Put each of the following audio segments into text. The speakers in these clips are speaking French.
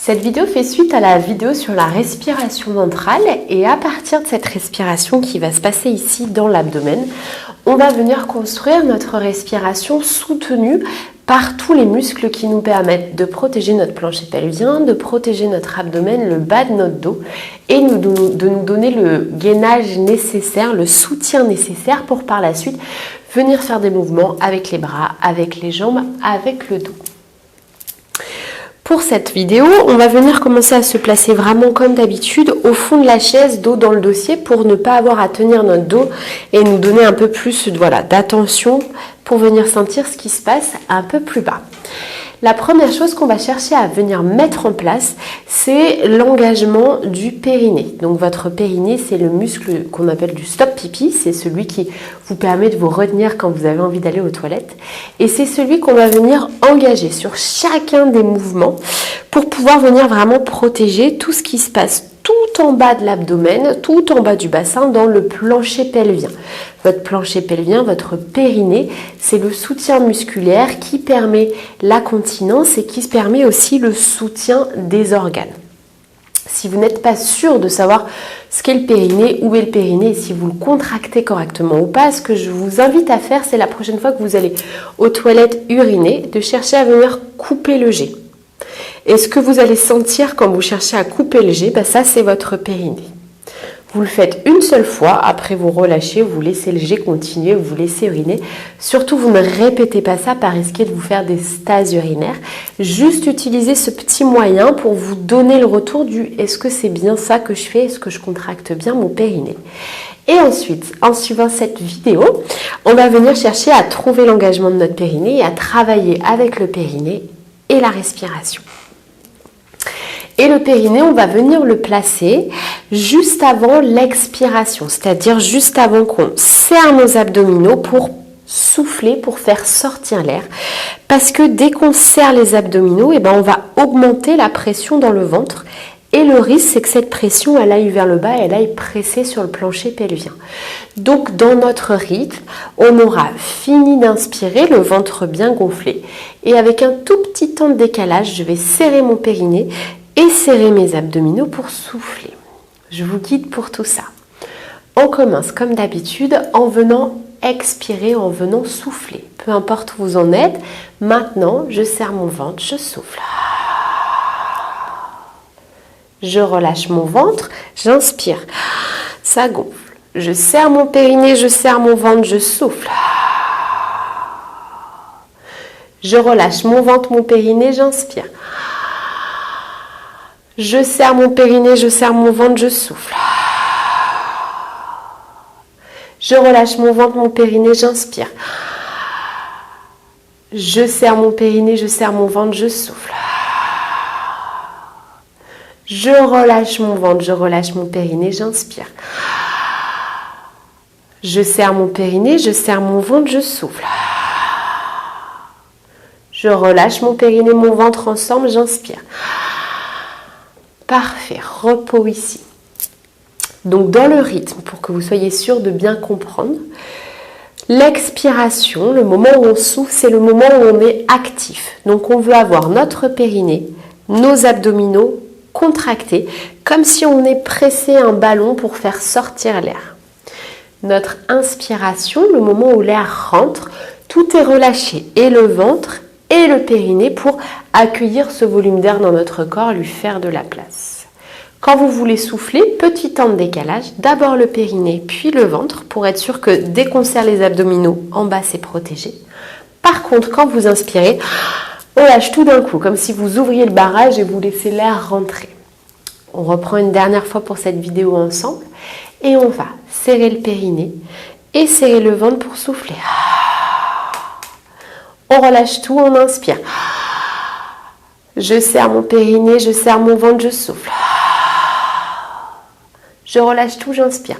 Cette vidéo fait suite à la vidéo sur la respiration ventrale et à partir de cette respiration qui va se passer ici dans l'abdomen, on va venir construire notre respiration soutenue par tous les muscles qui nous permettent de protéger notre plancher pelvien, de protéger notre abdomen, le bas de notre dos et de nous donner le gainage nécessaire, le soutien nécessaire pour par la suite venir faire des mouvements avec les bras, avec les jambes, avec le dos. Pour cette vidéo, on va venir commencer à se placer vraiment comme d'habitude au fond de la chaise, dos dans le dossier pour ne pas avoir à tenir notre dos et nous donner un peu plus d'attention pour venir sentir ce qui se passe un peu plus bas. La première chose qu'on va chercher à venir mettre en place, c'est l'engagement du périnée. Donc votre périnée, c'est le muscle qu'on appelle du stop pipi, c'est celui qui vous permet de vous retenir quand vous avez envie d'aller aux toilettes. Et c'est celui qu'on va venir engager sur chacun des mouvements pour pouvoir venir vraiment protéger tout ce qui se passe tout en bas de l'abdomen, tout en bas du bassin, dans le plancher pelvien. Votre plancher pelvien, votre périnée, c'est le soutien musculaire qui permet la continence et qui permet aussi le soutien des organes. Si vous n'êtes pas sûr de savoir ce qu'est le périnée, où est le périnée, et si vous le contractez correctement ou pas, ce que je vous invite à faire, c'est la prochaine fois que vous allez aux toilettes uriner, de chercher à venir couper le jet. Et ce que vous allez sentir quand vous cherchez à couper le jet, ça c'est votre périnée. Vous le faites une seule fois, après vous relâchez, vous laissez le jet continuer, vous laissez uriner. Surtout, vous ne répétez pas ça par risquer de vous faire des stases urinaires. Juste utilisez ce petit moyen pour vous donner le retour du « est-ce que c'est bien ça que je fais ? Est-ce que je contracte bien mon périnée ?» Et ensuite, en suivant cette vidéo, on va venir chercher à trouver l'engagement de notre périnée et à travailler avec le périnée et la respiration. Et le périnée, on va venir le placer juste avant l'expiration, c'est-à-dire juste avant qu'on serre nos abdominaux pour souffler, pour faire sortir l'air. Parce que dès qu'on serre les abdominaux, on va augmenter la pression dans le ventre. Et le risque, c'est que cette pression, elle aille vers le bas, elle aille presser sur le plancher pelvien. Donc, dans notre rythme, on aura fini d'inspirer, le ventre bien gonflé. Et avec un tout petit temps de décalage, je vais serrer mon périnée et serrer mes abdominaux pour souffler. Je vous guide pour tout ça. On commence comme d'habitude en venant expirer, en venant souffler. Peu importe où vous en êtes, maintenant, je serre mon ventre, je souffle. Je relâche mon ventre, j'inspire, ça gonfle. Je serre mon périnée, je serre mon ventre, je souffle. Je relâche mon ventre, mon périnée, j'inspire. Je serre mon périnée, je serre mon ventre, je souffle. Je relâche mon ventre, mon périnée, j'inspire. Je serre mon périnée, je serre mon ventre, je souffle. Je relâche mon ventre, je relâche mon périnée, j'inspire. Je serre mon périnée, je serre mon ventre, je souffle. Je relâche mon périnée, mon ventre ensemble, j'inspire. Parfait, repos ici. Donc dans le rythme, pour que vous soyez sûr de bien comprendre, l'expiration, le moment où on souffle, c'est le moment où on est actif. Donc on veut avoir notre périnée, nos abdominaux contractés, comme si on est pressé un ballon pour faire sortir l'air. Notre inspiration, le moment où l'air rentre, tout est relâché, et le ventre et le périnée pour accueillir ce volume d'air dans notre corps, lui faire de la place. Quand vous voulez souffler, petit temps de décalage, d'abord le périnée, puis le ventre, pour être sûr que dès qu'on serre les abdominaux, en bas c'est protégé. Par contre, quand vous inspirez, on lâche tout d'un coup, comme si vous ouvriez le barrage et vous laissez l'air rentrer. On reprend une dernière fois pour cette vidéo ensemble, et on va serrer le périnée et serrer le ventre pour souffler. On relâche tout, on inspire. Je serre mon périnée, je serre mon ventre, je souffle. Je relâche tout, j'inspire.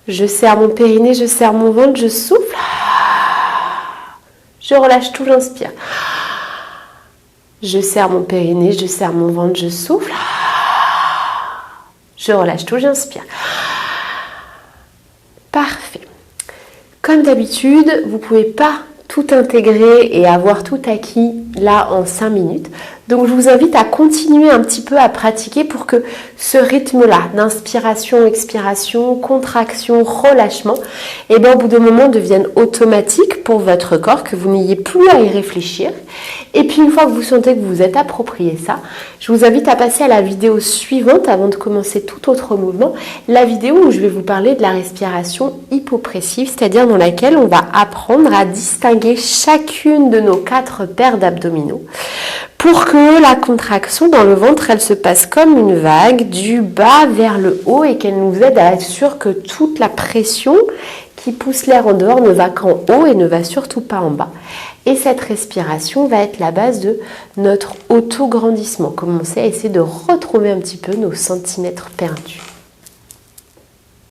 Je serre mon périnée, je serre mon ventre, je souffle. Je relâche tout, j'inspire. Je serre mon périnée, je serre mon ventre, je souffle. Je relâche tout, j'inspire. Parfait. Comme d'habitude, vous ne pouvez pas tout intégrer et avoir tout acquis là en 5 minutes. Donc je vous invite à continuer un petit peu à pratiquer pour que ce rythme-là d'inspiration, expiration, contraction, relâchement, et bien au bout d'un moment devienne automatique pour votre corps, que vous n'ayez plus à y réfléchir. Et puis une fois que vous sentez que vous vous êtes approprié ça, je vous invite à passer à la vidéo suivante avant de commencer tout autre mouvement, la vidéo où je vais vous parler de la respiration hypopressive, c'est-à-dire dans laquelle on va apprendre à distinguer chacune de nos 4 paires d'abdominaux pour que la contraction dans le ventre, elle se passe comme une vague du bas vers le haut et qu'elle nous aide à être sûr que toute la pression qui pousse l'air en dehors ne va qu'en haut et ne va surtout pas en bas. Et cette respiration va être la base de notre auto-grandissement. Commencer à essayer de retrouver un petit peu nos centimètres perdus.